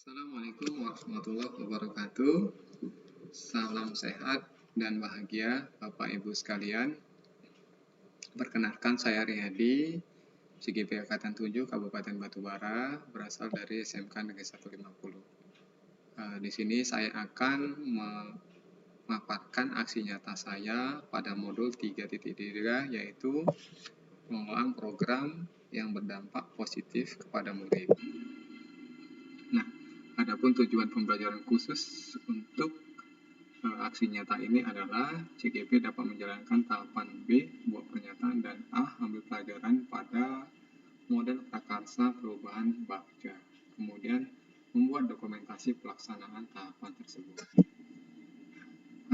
Assalamualaikum warahmatullahi wabarakatuh. Salam sehat dan bahagia Bapak Ibu sekalian. Perkenalkan, saya Riyadi, CGP Angkatan 7 Kabupaten Batubara, berasal dari SMK Negeri 150. Di sini saya akan memaparkan aksi nyata saya pada modul 3.3, yaitu pengelolaan program yang berdampak positif kepada murid. Nah, adapun tujuan pembelajaran khusus untuk aksi nyata ini adalah CGP dapat menjalankan tahapan B, buat pernyataan, dan A, ambil pelajaran pada model prakarsa perubahan Bagja. Kemudian membuat dokumentasi pelaksanaan tahapan tersebut.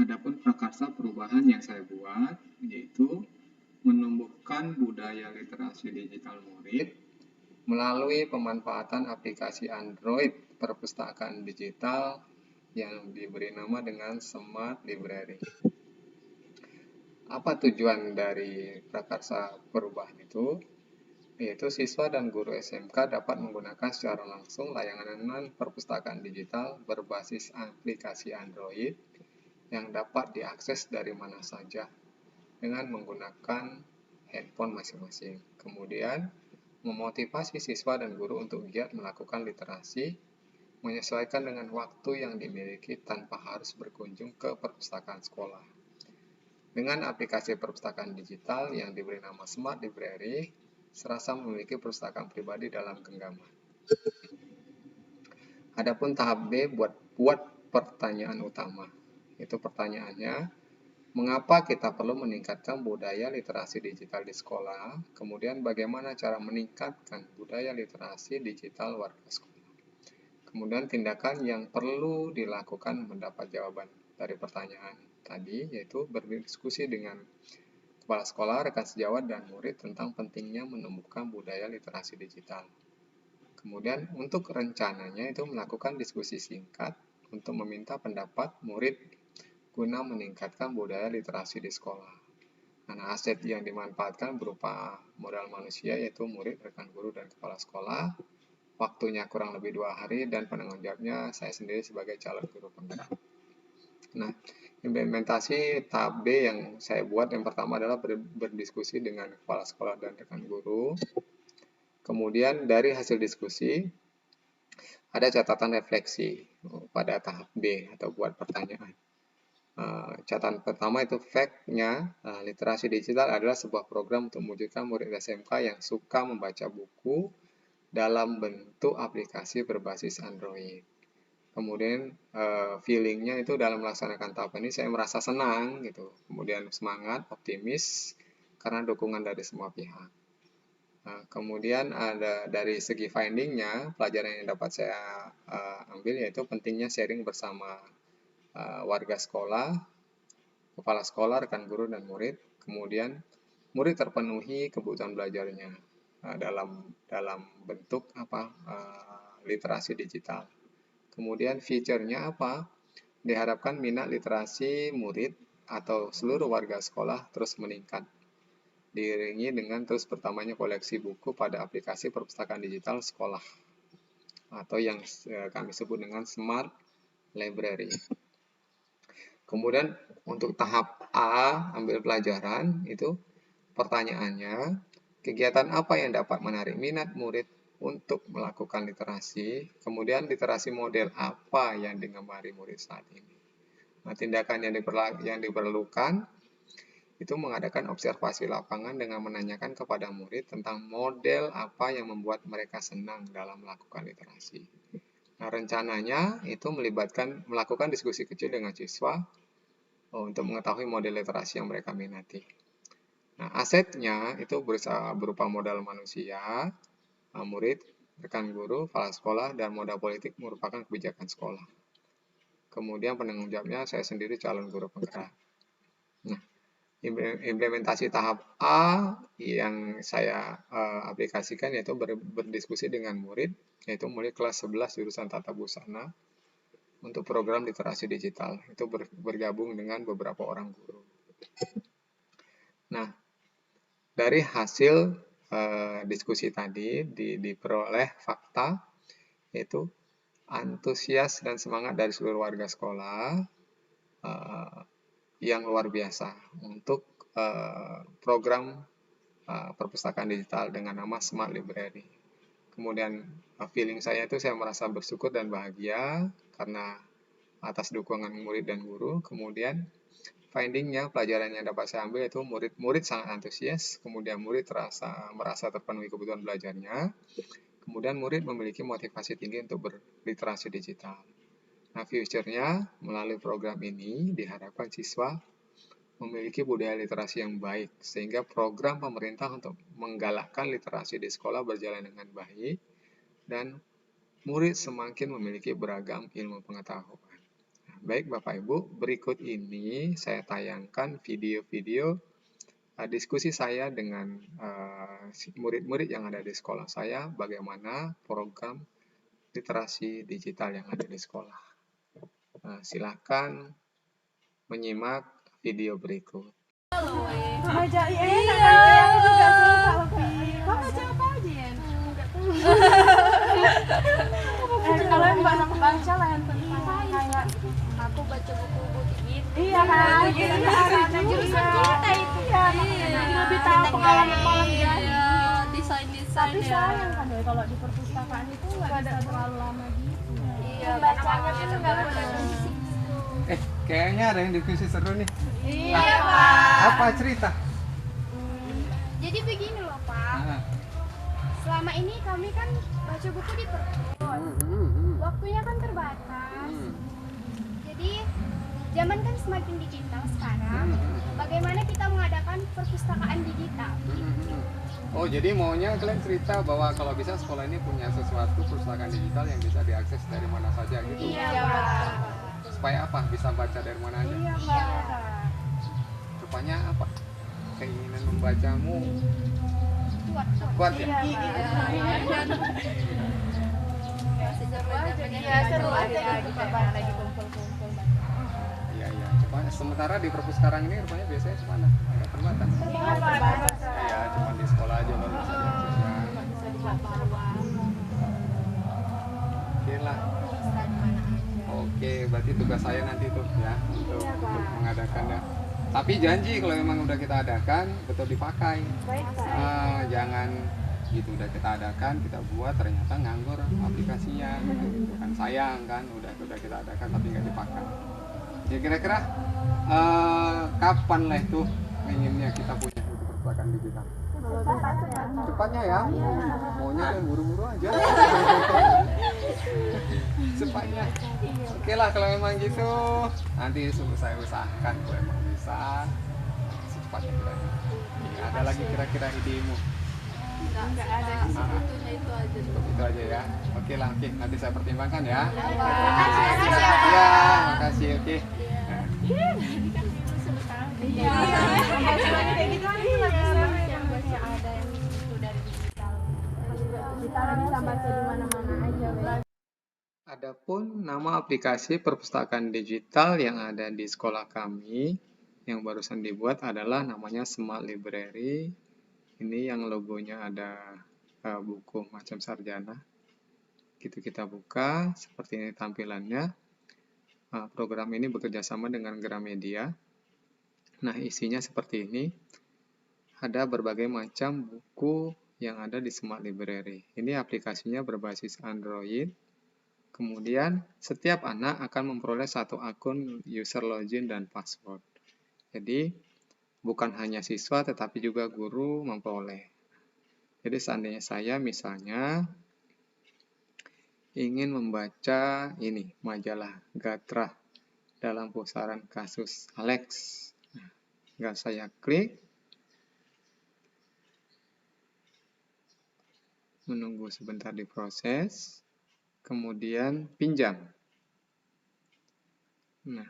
Adapun prakarsa perubahan yang saya buat yaitu menumbuhkan budaya literasi digital murid melalui pemanfaatan aplikasi Android perpustakaan digital yang diberi nama dengan Smart Library. Apa tujuan dari prakarsa perubahan itu? Yaitu siswa dan guru SMK dapat menggunakan secara langsung layanan perpustakaan digital berbasis aplikasi Android yang dapat diakses dari mana saja dengan menggunakan handphone masing-masing. Kemudian, memotivasi siswa dan guru untuk giat melakukan literasi, menyesuaikan dengan waktu yang dimiliki tanpa harus berkunjung ke perpustakaan sekolah. Dengan aplikasi perpustakaan digital yang diberi nama Smart Library, serasa memiliki perpustakaan pribadi dalam genggaman. Adapun tahap B buat pertanyaan utama. Itu pertanyaannya, mengapa kita perlu meningkatkan budaya literasi digital di sekolah? Kemudian bagaimana cara meningkatkan budaya literasi digital warga sekolah? Kemudian tindakan yang perlu dilakukan mendapat jawaban dari pertanyaan tadi, yaitu berdiskusi dengan kepala sekolah, rekan sejawat, dan murid tentang pentingnya menumbuhkan budaya literasi digital. Kemudian untuk rencananya itu melakukan diskusi singkat untuk meminta pendapat murid guna meningkatkan budaya literasi di sekolah. Nah, aset yang dimanfaatkan berupa modal manusia yaitu murid, rekan guru, dan kepala sekolah. Waktunya kurang lebih 2 hari dan penanggung jawabnya saya sendiri sebagai calon guru penggerak. Nah, implementasi tahap B yang saya buat yang pertama adalah berdiskusi dengan kepala sekolah dan rekan guru. Kemudian dari hasil diskusi ada catatan refleksi pada tahap B atau buat pertanyaan. Catatan pertama itu fact-nya, literasi digital adalah sebuah program untuk mewujudkan murid SMK yang suka membaca buku dalam bentuk aplikasi berbasis Android. Kemudian feeling-nya itu dalam melaksanakan tahap ini saya merasa senang gitu. Kemudian semangat, optimis karena dukungan dari semua pihak. Kemudian ada dari segi finding-nya, pelajaran yang dapat saya ambil yaitu pentingnya sharing bersama warga sekolah, kepala sekolah, rekan guru, dan murid. Kemudian murid terpenuhi kebutuhan belajarnya dalam bentuk literasi digital. Kemudian fiturnya apa? Diharapkan minat literasi murid atau seluruh warga sekolah terus meningkat, diiringi dengan terus bertambahnya koleksi buku pada aplikasi perpustakaan digital sekolah atau yang kami sebut dengan Smart Library. Kemudian untuk tahap A, ambil pelajaran, itu pertanyaannya, kegiatan apa yang dapat menarik minat murid untuk melakukan literasi? Kemudian literasi model apa yang digemari murid saat ini? Nah, tindakan yang diperlukan itu mengadakan observasi lapangan dengan menanyakan kepada murid tentang model apa yang membuat mereka senang dalam melakukan literasi. Nah, rencananya itu melakukan diskusi kecil dengan siswa untuk mengetahui model literasi yang mereka minati. Nah, asetnya itu berupa modal manusia, murid, rekan guru, kepala sekolah, dan modal politik merupakan kebijakan sekolah. Kemudian penanggung jawabnya saya sendiri calon guru penggerak. Nah, implementasi tahap A yang saya aplikasikan yaitu berdiskusi dengan murid, yaitu murid kelas 11 jurusan Tata Busana untuk program literasi digital. Itu bergabung dengan beberapa orang guru. Nah, dari hasil diskusi tadi diperoleh fakta yaitu antusias dan semangat dari seluruh warga sekolah yang luar biasa untuk program perpustakaan digital dengan nama Smart Library. Kemudian feeling saya itu saya merasa bersyukur dan bahagia karena atas dukungan murid dan guru. Kemudian findingnya, pelajaran yang dapat saya ambil itu murid sangat antusias, kemudian murid merasa terpenuhi kebutuhan belajarnya, kemudian murid memiliki motivasi tinggi untuk berliterasi digital. Nah, future-nya melalui program ini diharapkan siswa memiliki budaya literasi yang baik, sehingga program pemerintah untuk menggalakkan literasi di sekolah berjalan dengan baik, dan murid semakin memiliki beragam ilmu pengetahuan. Nah, baik Bapak Ibu, berikut ini saya tayangkan video-video diskusi saya dengan murid-murid yang ada di sekolah saya, bagaimana program literasi digital yang ada di sekolah. Silakan menyimak video berikut. Baca enak kan? Aku juga suka Papi. Kau baca apa aja ya? Kalau yang banyak baca lah yang tentang kayak aku baca buku-buku gitu. iya kan? Ada Jurusan kita itu ya. Jadi lebih tahu pengalaman desain-desain tapi sayang kan doi kalau di perpustakaan itu nggak bisa terlalu lama gitu. Iya, bacanya itu nggak boleh berisik. Kayaknya ada yang diskusi seru nih. Iya, Pak. Apa cerita? Jadi begini loh, Pak. Selama ini kami kan baca buku di perpus. Waktunya kan terbatas. Jadi zaman kan semakin digital sekarang. Bagaimana kita mengadakan perpustakaan digital? Oh, jadi maunya kalian cerita bahwa kalau bisa sekolah ini punya sesuatu perpustakaan digital yang bisa diakses dari mana saja gitu. Iya, Pak. Supaya apa? Bisa baca dari mana aja. Iya Pak. Rupanya apa? Keinginan membacamu kuat ya? Iya, seru aja gitu Pak, lagi kumpul-kumpul. Iya. Coba sementara di perpus sekarang ini rupanya biasanya cuma agak terbatas. Iya, cuma di sekolah aja baru bisa diakses ya. Bisa di bawah. Oke lah. Oke, berarti tugas saya nanti tuh ya untuk mengadakannya. Tapi janji kalau memang udah kita adakan betul dipakai. Jangan gitu udah kita adakan, kita buat ternyata nganggur aplikasinya gitu kan, sayang kan udah kita adakan tapi nggak dipakai. Ya kira-kira kapan lah itu inginnya kita punya itu perpustakaan digital? Cepatnya ya, maunya kan buru-buru aja. Cepatnya. Oke lah kalau memang gitu, nanti saya usahakan kalau memang bisa secepatnya kita. Ada lagi kira-kira idemu? Enggak ada, sebetulnya itu aja. Itu aja ya. Oke lah, oke. Nanti saya pertimbangkan ya. Iya, makasih. Oke. Adapun nama aplikasi perpustakaan digital yang ada di sekolah kami yang barusan dibuat adalah namanya Smart Library. Ini yang logonya ada buku macam sarjana. Gitu kita buka, seperti ini tampilannya. Program ini bekerja sama dengan Gramedia. Nah, isinya seperti ini. Ada berbagai macam buku yang ada di Smart Library. Ini aplikasinya berbasis Android. Kemudian, setiap anak akan memperoleh satu akun user login dan password. Jadi, bukan hanya siswa, tetapi juga guru memperoleh. Jadi, seandainya saya misalnya ingin membaca ini, majalah Gatra dalam pusaran kasus Alex. Nah, saya klik. Menunggu sebentar diproses. Kemudian pinjam. Nah,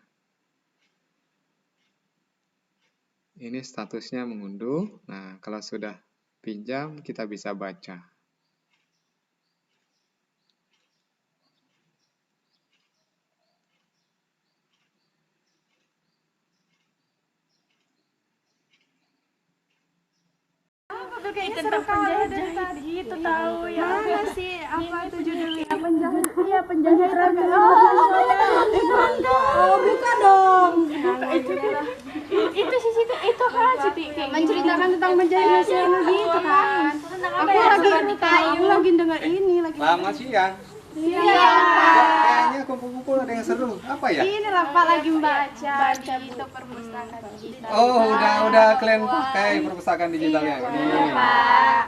ini statusnya mengunduh. Nah, kalau sudah pinjam, kita bisa baca. tuh kayaknya seru kalau dari tadi gitu tahu ya. Mana sih apa itu judulnya? Penjahit. Iya, penjahit ragam. Oh, buka dong. Itu sih itu kan Siti kayak menceritakan tentang menjahit hasil gitu kan. Aku lagi dengar ini lagi. Selamat siang. Iya. Kayaknya kumpul-kumpul ada yang seru. Apa ya? Ini lah Pak lagi baca di itu perpustakaan digital. Oh, udah kalian pakai perpustakaan digitalnya.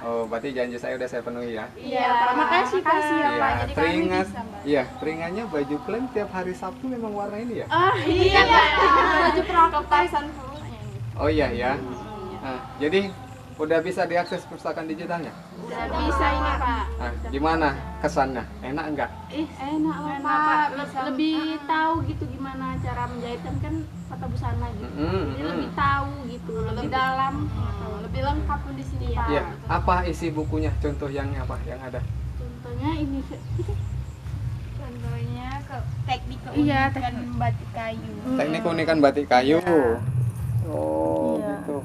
Oh, berarti janji saya udah saya penuhi ya. Iya, Pak. Makasih ya Pak. Iya, Jadi kami teringat. bisa, Mbak. Iya, teringatnya baju kalian tiap hari Sabtu memang warna ini ya? Ah, iya Pak. Baju prakotasan Oh iya ya. Nah, jadi udah bisa diakses perpustakaan digitalnya? udah bisa ini Pak. Nah, gimana kesannya? Enak enggak? Enak lah Pak. Lebih tahu gitu gimana cara menjahitkan kan kata busana gitu. Jadi lebih tahu gitu, lebih dalam, lebih lengkap pun di sini Pak. Iya. Apa isi bukunya? Contoh yang apa yang ada? Contohnya ini Contohnya ke teknik Iya, keunikan batik kayu. Teknik keunikan batik kayu. Oh, gitu.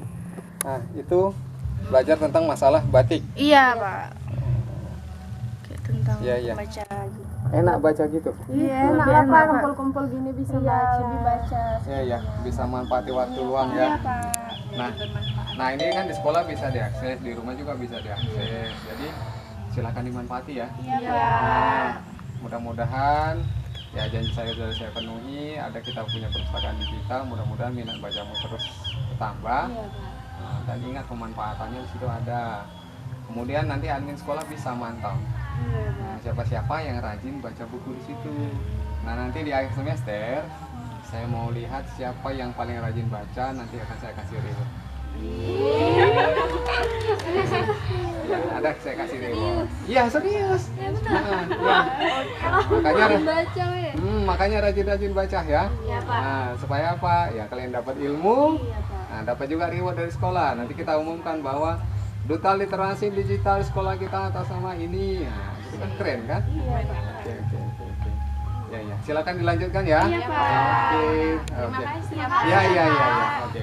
Nah, itu belajar tentang masalah batik. Iya Pak. Kayak tentang Iya, iya. baca gitu. Enak baca gitu. Iya, enak lah Pak. Kumpul-kumpul gini bisa baca. Iya, ya, bisa manfaati waktu luang ya. Nah, ini kan di sekolah bisa diakses, di rumah juga bisa diakses. Jadi silakan dimanfaati ya. Iya. Nah, mudah-mudahan ya janji saya sudah saya penuhi. Ada kita punya perpustakaan digital. Mudah-mudahan minat bacamu terus bertambah. Nah, dan ingat pemanfaatannya di situ ada. Kemudian nanti admin sekolah bisa mantau. Nah, siapa-siapa yang rajin baca buku di situ. Nah, nanti di akhir semester saya mau lihat siapa yang paling rajin baca. Nanti akan saya kasih reward. Ya, ada saya kasih reward. Iya serius. Nah, ya. Makanya rajin-rajin baca ya. Nah, supaya apa? Ya kalian dapat ilmu. Nah, dapat juga reward dari sekolah. Nanti kita umumkan bahwa Duta Literasi Digital sekolah kita atas nama ini. Nah, itu kan keren kan? Oke. Ya. Silakan dilanjutkan ya. Iya, Pak. Oke. Terima kasih ya Pak. Iya. Oke.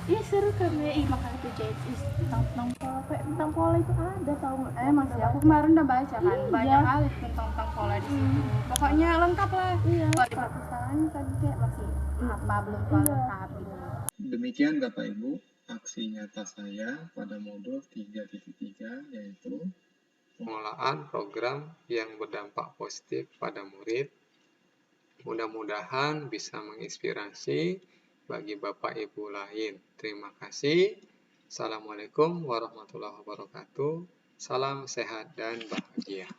Iya seru kan ya, makanya tuh jahit tentang pola itu ada tahu nggak? Masih aku kemarin udah baca kan, banyak kali tentang pola di situ. Pokoknya lengkap lah. Iya. Kalau di perpustakaan tadi kayak masih belum lengkap gitu. Demikian Bapak Ibu, aksi nyata saya pada modul 3.3 yaitu pengelolaan program yang berdampak positif pada murid. Mudah-mudahan bisa menginspirasi bagi Bapak Ibu lain. Terima kasih. Assalamualaikum warahmatullahi wabarakatuh. Salam sehat dan bahagia.